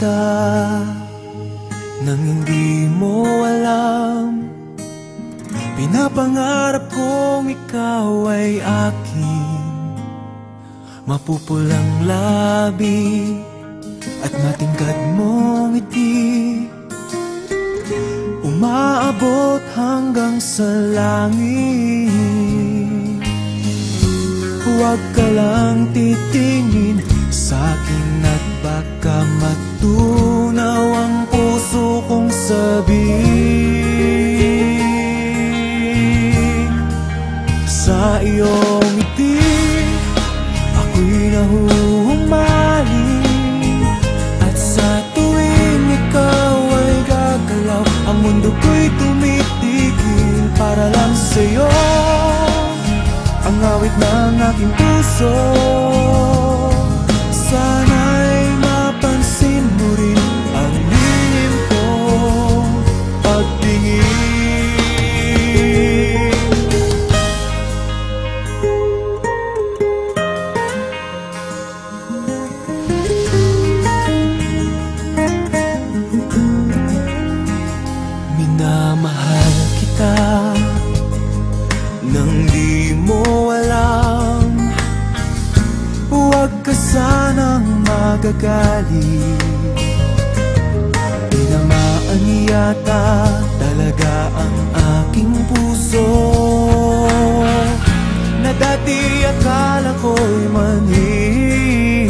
kita nang hindi mo alam. Pinapangarap kong ikaw ay akin, mapupulang labi at matingkad mong ngiti, umaabot hanggang sa langit. Huwag ka lang titingin sa'kin at baka matunaw ang puso kong sabihin. Sa iyong ngiti ako'y nahuhumaling, at sa tuwing ikaw ay gagalaw, ang mundo ko'y tumitigil para lang sa'yo. Ang awit ng aking puso, sana'y mapansin mo rin ang lihim kong pagtingin. Minamahal kita nang di mo alam. Huwag ka sanang magagalit, tinamaan yata talaga ang aking puso, na dati akala ko'y manhid.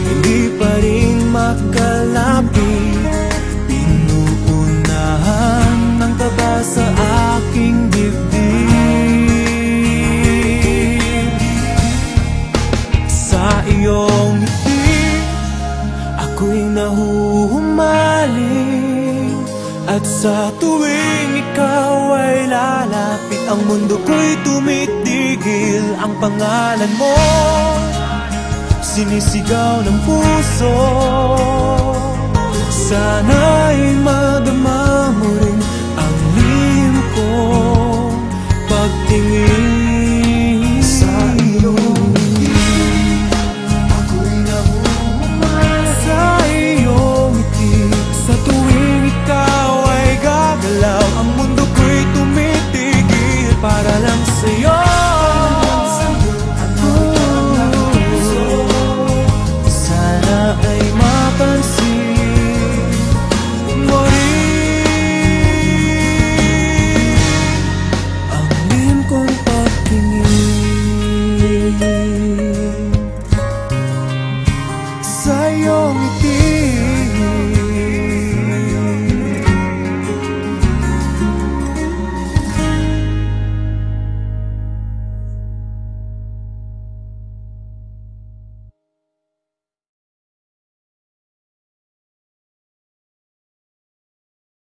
Hindi pa rin makalapit, pinuunahan ng kaba sa aking dibdib. Sa iyong ngiti ako'y nahuhumaling, at sa tuwing ikaw ay lalapit, ang mundo ko'y tumitigil. Ang pangalan mo sinisigaw ng puso, sana'y madama mo rin ang lihim kong pagtingin. Sa iyong ngiti ako'y nahuhumaling, sa iyong ngiti sa tuwing ikaw ay gagalaw, ang mundo ko'y tumitigil para lang sa'yo. Sana ay mapansin